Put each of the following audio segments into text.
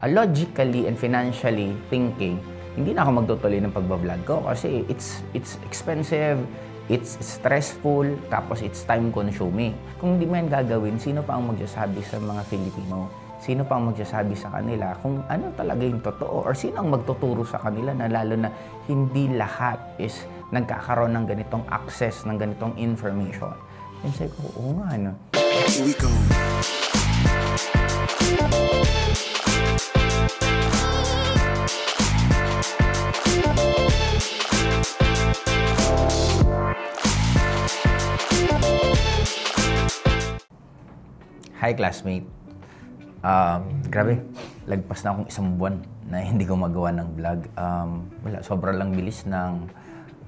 logically and financially thinking, hindi na ako magtutuloy ng pagbablog ko kasi it's expensive, it's stressful, tapos it's time consuming. Kung hindi mo yan gagawin, sino pa ang magsasabi sa mga Filipino? Sino pa ang magsasabi sa kanila kung ano talaga yung totoo? Or sino ang magtuturo sa kanila na lalo na hindi lahat is nagkakaroon ng ganitong access, ng ganitong information? And sabi ko, oo nga, no? Here we go. Hi, classmate. Grabe, lagpas na akong isang buwan na hindi ko magawa ng vlog. Sobrang lang bilis ng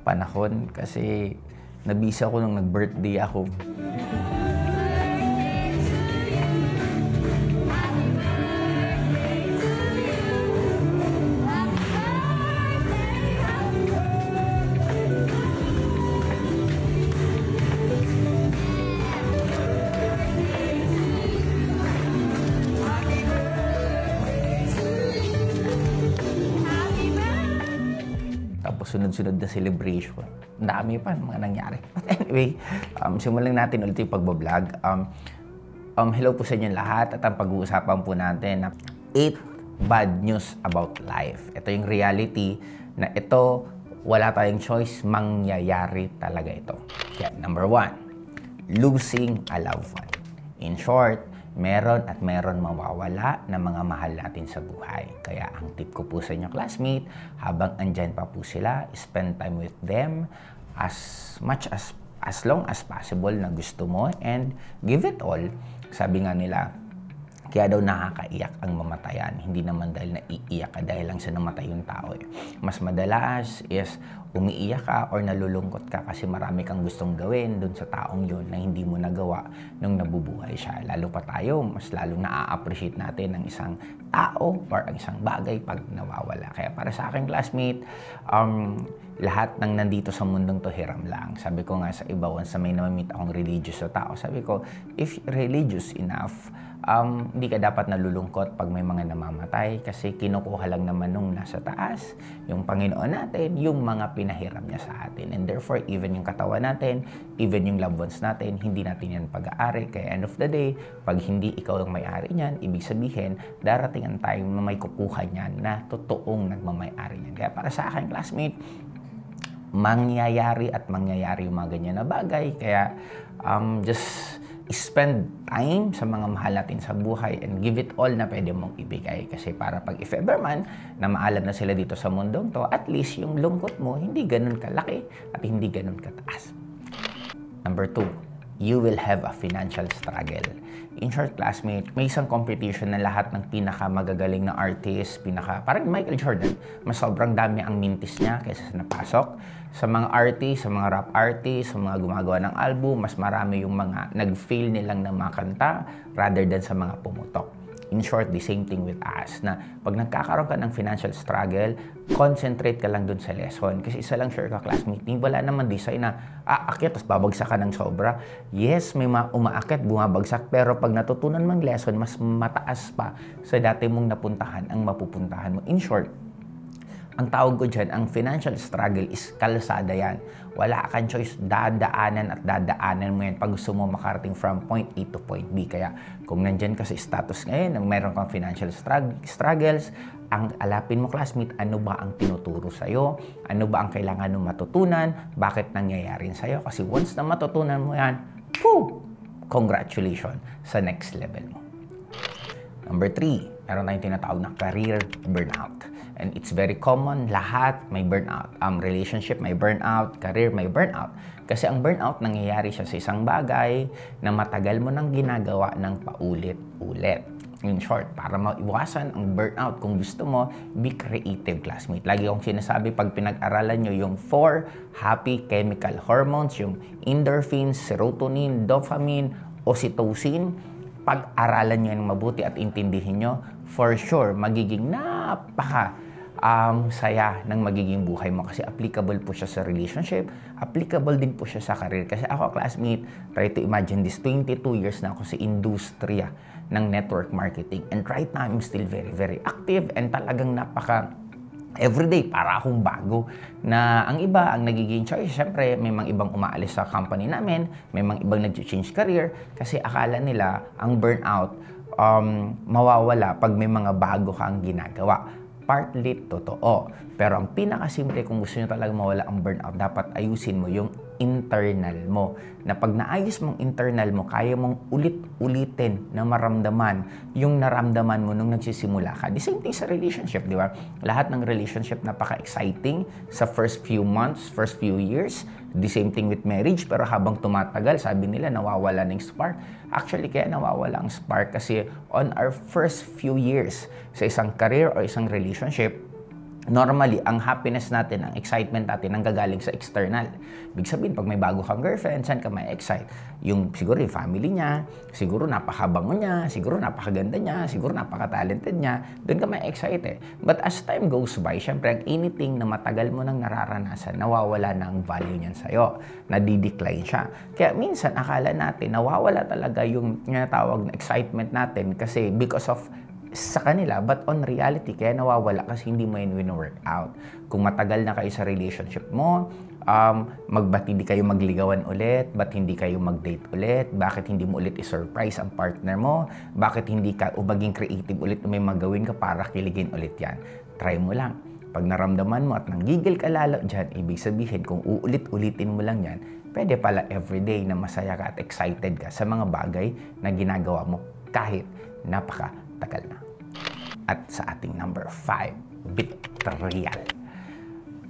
panahon kasi nabisa ako nung nag-birthday ako. Sunod-sunod na celebration. Ang dami pa mga nangyari. But anyway, simulan natin ulit yung pagbablog. Hello po sa inyo lahat at ang pag-uusapan po natin na 8 bad news about life. Ito yung reality na ito, wala tayong choice, mangyayari talaga ito. Kaya, number 1, losing a loved one. In short, meron at meron mawawala na mga mahal natin sa buhay. Kaya ang tip ko po sa inyo, classmate, habang andyan pa po sila, spend time with them as long as possible na gusto mo and give it all. Sabi nga nila, kaya daw nakakaiyak ang mamatayan. Hindi naman dahil naiiyak ka dahil lang sa namatay yung tao. Mas madalas is umiiyak ka or nalulungkot ka kasi marami kang gustong gawin dun sa taong yun na hindi mo nagawa nung nabubuhay siya. Lalo pa tayo, mas lalong na-appreciate natin ang isang tao or ang isang bagay pag nawawala. Kaya para sa akin, classmate, lahat ng nandito sa mundong to hiram lang. Sabi ko nga sa iba, once na may namamit akong religious na tao, sabi ko, if religious enough, hindi ka dapat nalulungkot pag may mga namamatay kasi kinukuha lang naman nung nasa taas, yung Panginoon natin, yung mga pinahiram niya sa atin. And therefore, even yung katawan natin, even yung loved ones natin, hindi natin yan pag-aari. Kaya end of the day, pag hindi ikaw yung may-ari niyan, ibig sabihin, darating ang time na may kukuha niyan na totoong nagmamay-ari niyan. Kaya para sa akin, classmate, mangyayari yung mga ganyan na bagay. Kaya just spend time sa mga mahal natin sa buhay and give it all na pwede mong ibigay. Kasi para pag if ever man na maalam na sila dito sa mundong to, at least yung lungkot mo hindi ganun kalaki at hindi ganun kataas. Number 2, you will have a financial struggle. In short, classmate, may isang competition na lahat ng pinakamagagaling na artist, parang Michael Jordan, mas sobrang dami ang mintis niya kaysa sa napasok. Sa mga artist, sa mga rap artist, sa mga gumagawa ng album, mas marami yung mga nag-fail nilang na makanta rather than sa mga pumutok. In short, the same thing with us, na pag nagkakaroon ka ng financial struggle, concentrate ka lang dun sa lesson. Kasi isa lang sure ka, classmate, wala naman design na aakyat, tapos babagsak ka ng sobra. Yes, may umaakyat, bumabagsak, pero pag natutunan mong lesson, mas mataas pa sa dati mong napuntahan ang mapupuntahan mo. In short, ang tawag ko dyan, ang financial struggle is kalsada yan. Wala kang choice, dadaanan mo yan pag gusto mo makarating from point A to point B. Kaya kung nandyan ka sa status ngayon, mayroon kang financial struggles, ang alapin mo, classmate, ano ba ang tinuturo sa'yo? Ano ba ang kailangan mo matutunan? Bakit nangyayari sa'yo? Kasi once na matutunan mo yan, congratulations sa next level mo. Number 3, meron tayong tinatawag na career burnout. And it's very common, lahat may burnout. Relationship may burnout, career may burnout. Kasi ang burnout, nangyayari siya sa isang bagay na matagal mo nang ginagawa ng paulit-ulit. In short, para maiwasan ang burnout, kung gusto mo, be creative, classmate. Lagi akong sinasabi, pag pinag-aralan nyo yung 4 happy chemical hormones, yung endorphins, serotonin, dopamine, oxytocin, pag-aralan nyo yung mabuti at intindihin nyo, for sure, magiging saya ng magiging buhay mo kasi applicable po siya sa relationship, applicable din po siya sa career. Kasi ako, classmate, try to imagine this, 22 years na ako sa industriya ng network marketing. And right now, I'm still very, very active and talagang everyday, para akong bago. Na ang iba, ang nagiging choice, syempre, may mga ibang umaalis sa company namin, may mga ibang nag-change career, kasi akala nila, ang burnout, mawawala pag may mga bago kang ginagawa. Partly totoo. Pero ang pinakasimple, kung gusto nyo talaga mawala ang burnout, dapat ayusin mo yung internal mo. Na pag naayos mong internal mo, kaya mong ulit-ulitin na maramdaman yung naramdaman mo nung nagsisimula ka. The same thing sa relationship, di ba? Lahat ng relationship napaka-exciting sa first few months, first few years. The same thing with marriage, pero habang tumatagal, sabi nila, nawawala ng spark. Actually, kaya nawawala ang spark kasi on our first few years sa isang career o isang relationship, normally, ang happiness natin, ang excitement natin, nanggagaling sa external. Ibig sabihin, pag may bago kang girlfriend, saan ka may excite? Siguro yung family niya, siguro napakabango niya, siguro napakaganda niya, siguro napaka-talented niya, doon ka may excite eh. But as time goes by, syempre, anything na matagal mo nang nararanasan, nawawala na ang value niyan sa'yo. Nadidecline siya. Kaya minsan, akala natin, nawawala talaga yung tinatawag na excitement natin kasi because of sa kanila, but on reality, kaya nawawala kasi hindi mo yun wino-work out. Kung matagal na kayo sa relationship mo, ba't hindi kayo magligawan ulit? Ba't hindi kayo mag-date ulit? Bakit hindi mo ulit i-surprise ang partner mo? Bakit hindi ka maging creative ulit na may magawin ka para kiligin ulit yan? Try mo lang. Pag naramdaman mo at nanggigil ka lalo dyan, ibig sabihin, kung uulit-ulitin mo lang yan, pwede pala everyday na masaya ka at excited ka sa mga bagay na ginagawa mo kahit napaka-tagal na. At sa ating number 5, betrayal.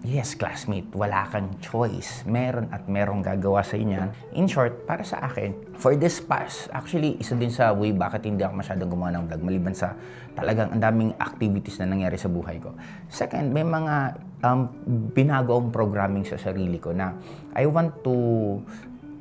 Yes, classmate, wala kang choice. Meron at merong gagawa sa inyo. In short, para sa akin, for this past, actually, isa din sa way bakit hindi ako masyadong gumawa ng vlog, maliban sa talagang ang daming activities na nangyari sa buhay ko. Second, may mga binagong programming sa sarili ko na I want to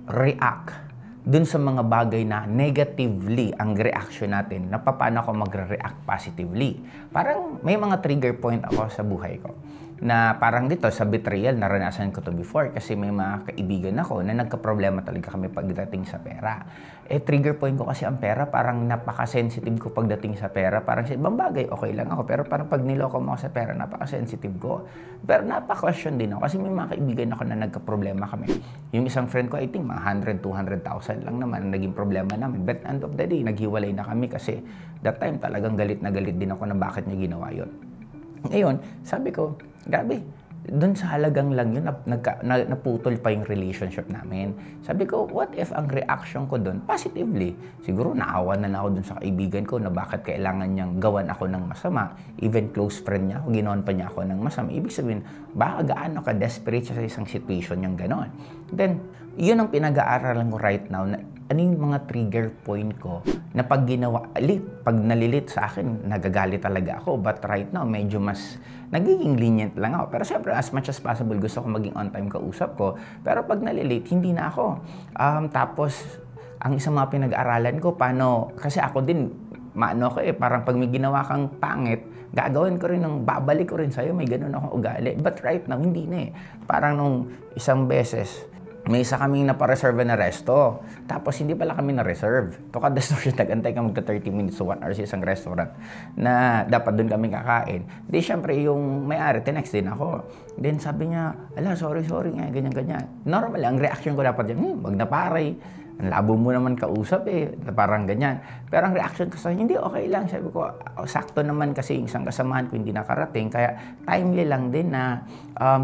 react dun sa mga bagay na negatively ang reaction natin, na paano ako magre-react positively. Parang may mga trigger point ako sa buhay ko na parang dito sa betrayal, naranasan ko to before kasi may mga kaibigan ako na nagka-problema talaga kami pagdating sa pera. Trigger point ko kasi ang pera, parang napaka-sensitive ko pagdating sa pera. Parang sa ibang bagay, okay lang ako. Pero parang pag niloko mo ako sa pera, napaka-sensitive ko. Pero napaka-question din ako kasi may mga kaibigan ako na nagka-problema kami. Yung isang friend ko, I think, mga 100,000, 200,000 lang naman ang naging problema namin. But end of the day, naghiwalay na kami kasi that time talagang galit na galit din ako na bakit niya ginawa yun. Ngayon, sabi ko, grabe, doon sa halagang lang yun, naputol pa yung relationship namin. Sabi ko, what if ang reaction ko doon, positively? Siguro naawa na ako doon sa kaibigan ko na bakit kailangan niyang gawan ako ng masama. Even close friend niya ako, ginawan pa niya ako ng masama. Ibig sabihin, baka gaano ka desperate sa isang situation niyang ganon. Then, yun ang pinag-aaralan ko right now, na ano yung mga trigger point ko na pag nalilit sa akin, nagagalit talaga ako. But right now, medyo mas nagiging lenient lang ako. Pero syempre, as much as possible, gusto ko maging on-time kausap ko. Pero pag nalilit, hindi na ako. Tapos, ang isang mga pinag-aralan ko, paano, kasi ako din, parang pag may ginawa kang pangit, gagawin ko rin babalik ko rin sa'yo, may ganun akong ugali. But right now, hindi na eh. Parang nung isang beses, may isa kaming napareserve na resto. Tapos hindi pala kami na-reserve. Tukadas na siya, nag-antay ka magka 30 minutes to 1 hour sa isang restaurant na dapat doon kami kakain. Di syempre yung may-ari, tinext din ako. Then sabi niya, ala, sorry nga, ganyan. Normal, ang reaction ko dapat yan, wag na pare. Ang labo mo naman kausap eh, parang ganyan. Pero ang reaction ko sa hindi, okay lang. Sabi ko, sakto naman kasi isang kasamahan ko hindi nakarating. Kaya timely lang din na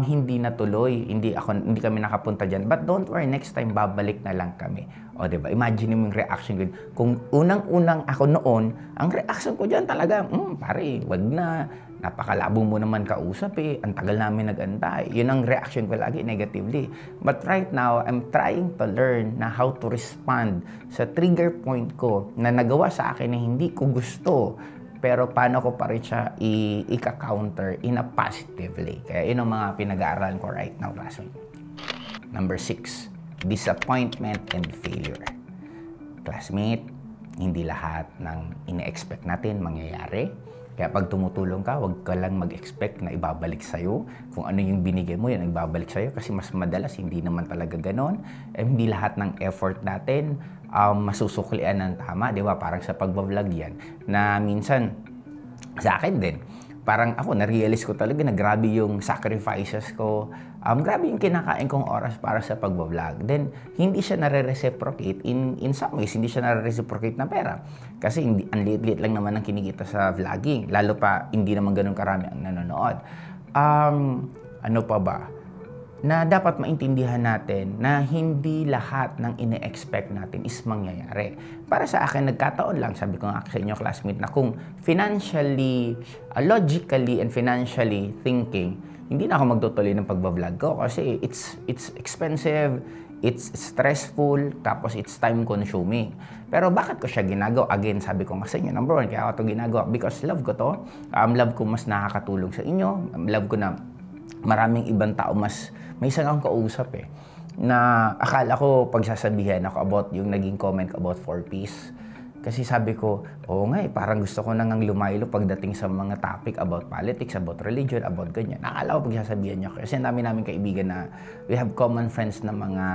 hindi natuloy. Hindi kami nakapunta dyan. But don't worry, next time babalik na lang kami. O diba, imagine mo yung reaction ko. Kung unang-unang ako noon, ang reaction ko dyan talaga, pare, wag na. Napakalabo mo naman kausap eh. Ang tagal namin nag-antay. Yun ang reaction ko lagi, negatively. But right now, I'm trying to learn na how to respond sa trigger point ko na nagawa sa akin na hindi ko gusto. Pero paano ko pa rin siya i-counter in a positively. Kaya yun ang mga pinag-aaralan ko right now, classmate. Number 6, disappointment and failure. Classmate, hindi lahat ng ine-expect natin mangyayari. Kaya pag tumutulong ka, huwag ka lang mag-expect na ibabalik sa'yo. Kung ano yung binigay mo, yan ang ibabalik sa'yo. Kasi mas madalas, hindi naman talaga ganon. Hindi lahat ng effort natin masusuklian ng tama. Di ba? Parang sa pagbablog yan. Na minsan, sa akin din, parang ako, na-realize ko talaga na grabe yung sacrifices ko. Grabe yung kinakain kong oras para sa pagbablog. Then, hindi siya nare-reciprocate in some ways. Hindi siya nare-reciprocate na pera. Kasi ang liit-liit lang naman ang kinikita sa vlogging. Lalo pa, hindi naman ganun karami ang nanonood. Ano pa ba? Na dapat maintindihan natin na hindi lahat ng ine-expect natin is mangyayari. Para sa akin, nagkataon lang, sabi ko nga sa inyo classmate, na kung financially, logically and financially thinking, hindi na ako magtutuloy ng pagbablog ko kasi it's expensive, it's stressful, tapos it's time consuming. Pero bakit ko siya ginagawa? Again, sabi ko nga sa inyo, number one, kaya ako ito ginagawa because love ko to. Love ko mas nakakatulong sa inyo. Love ko na maraming ibang tao mas may isang akong kausap na akala ko pagsasabihan ako about yung naging comment about 4Ps. Kasi sabi ko, oo nga parang gusto ko nang lumaylo pagdating sa mga topic about politics, about religion, about ganyan. Akala ko pagsasabihan niya kasi namin kaibigan na we have common friends na mga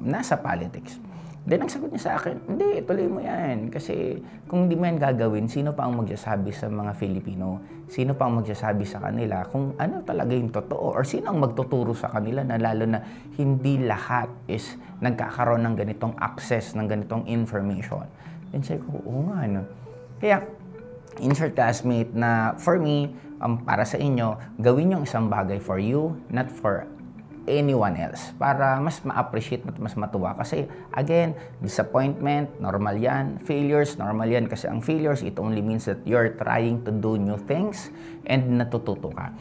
nasa politics. Then, ang sagot niya sa akin, hindi, tuloy mo yan. Kasi kung hindi mo yan gagawin, sino pa ang magsasabi sa mga Filipino? Sino pa ang magsasabi sa kanila kung ano talaga yung totoo? Or sino ang magtuturo sa kanila na lalo na hindi lahat is nagkakaroon ng ganitong access, ng ganitong information? Then sabi ko, oo nga, no? Kaya, in short, classmate, na for me, para sa inyo, gawin yung isang bagay for you, not for anyone else para mas ma-appreciate at mas matuwa kasi again, disappointment, normal yan, failures, normal yan kasi ang failures, it only means that you're trying to do new things and natututo ka.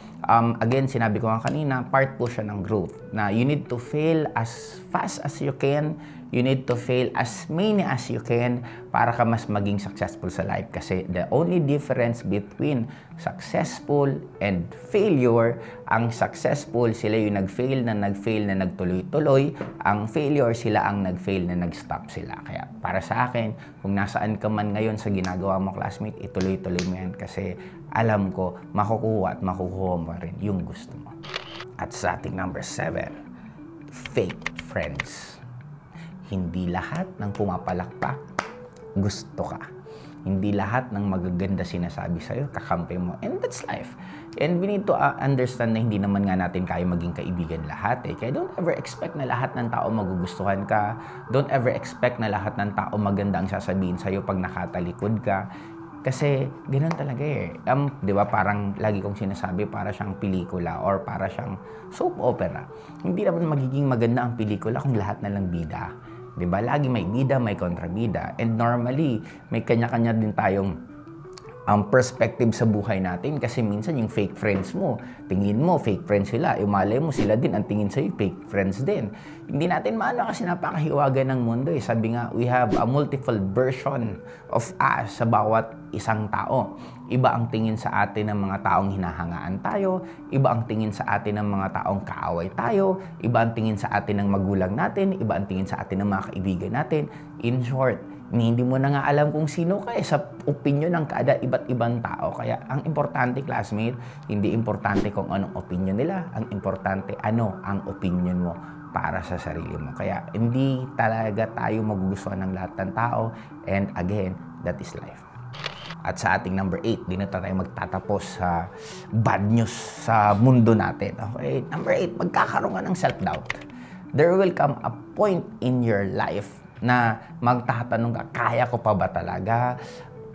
Again, sinabi ko nga kanina, part po siya ng growth na you need to fail as fast as you can. You need to fail as many as you can para ka mas maging successful sa life. Kasi the only difference between successful and failure, ang successful, sila yung nag-fail na nagtuloy-tuloy. Ang failure, sila ang nag-fail na nag-stop sila. Kaya para sa akin, kung nasaan ka man ngayon sa ginagawa mo, classmate, ituloy-tuloy mo yan. Kasi alam ko, makukuha at makukuha mo rin yung gusto mo. At sa ating number 7, fake friends. Hindi lahat ng pumapalakpak, gusto ka. Hindi lahat ng magaganda sinasabi sa'yo, kakampi mo. And that's life. And we need to understand na hindi naman nga natin kaya maging kaibigan lahat. Kaya don't ever expect na lahat ng tao magugustuhan ka. Don't ever expect na lahat ng tao maganda ang sasabihin sa'yo pag nakatalikod ka. Kasi ganoon talaga di ba parang lagi kong sinasabi para siyang pelikula or para siyang soap opera. Hindi naman magiging maganda ang pelikula kung lahat na lang bida. Di ba? Lagi may bida, may kontrabida. And normally, may kanya-kanya din tayong perspective sa buhay natin kasi minsan yung fake friends mo, tingin mo fake friends sila, malay mo sila din ang tingin sa'yo, fake friends din. Hindi natin maano kasi napakahiwaga ng mundo Sabi nga, we have a multiple version of us sa bawat isang tao. Iba ang tingin sa atin ng mga taong hinahangaan tayo, iba ang tingin sa atin ng mga taong kaaway tayo, iba ang tingin sa atin ng magulang natin, iba ang tingin sa atin ng mga kaibigan natin. In short, hindi mo na nga alam kung sino ka sa opinion ng kada iba't ibang tao. Kaya ang importante, classmate, hindi importante kung anong opinion nila. Ang importante, ano ang opinion mo para sa sarili mo. Kaya hindi talaga tayo magugustuhan ng lahat ng tao. And again, that is life. At sa ating number 8, di na tayo magtatapos sa bad news sa mundo natin. Okay? Number 8, magkakaroon ka ng self-doubt. There will come a point in your life na magtatanong ka, kaya ko pa ba talaga?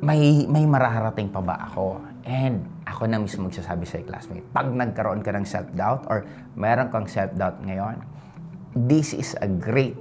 May mararating pa ba ako? And ako na mismo magsasabi sa classmate, pag nagkaroon ka ng self-doubt or meron kang self-doubt ngayon, this is a great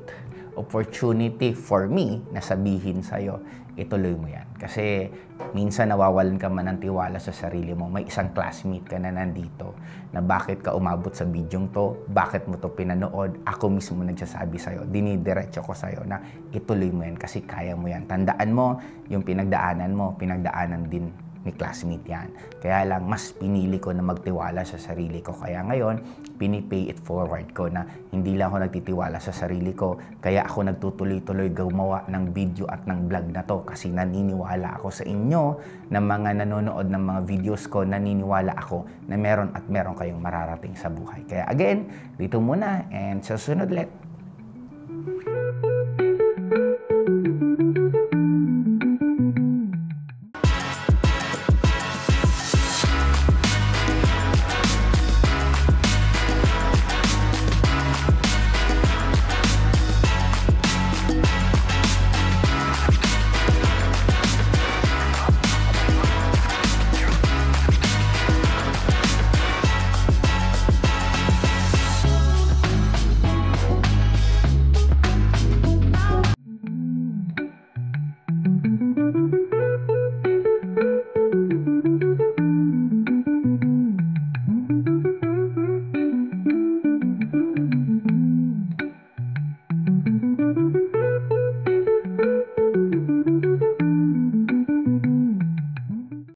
opportunity for me na sabihin sa'yo, ituloy mo yan. Kasi minsan nawawalan ka man ng tiwala sa sarili mo. May isang classmate ka na nandito na bakit ka umabot sa bidyong to, bakit mo to pinanood, ako mismo nagsasabi sa'yo, dinidiretso ko sa'yo na ituloy mo yan kasi kaya mo yan. Tandaan mo, yung pinagdaanan mo, pinagdaanan din ni classmate yan. Kaya lang, mas pinili ko na magtiwala sa sarili ko. Kaya ngayon, pinipay it forward ko na hindi lang ako nagtitiwala sa sarili ko. Kaya ako nagtutuloy-tuloy gumawa ng video at ng vlog na to kasi naniniwala ako sa inyo na mga nanonood ng mga videos ko, naniniwala ako na meron kayong mararating sa buhay. Kaya again, dito muna and sa susunod ulit.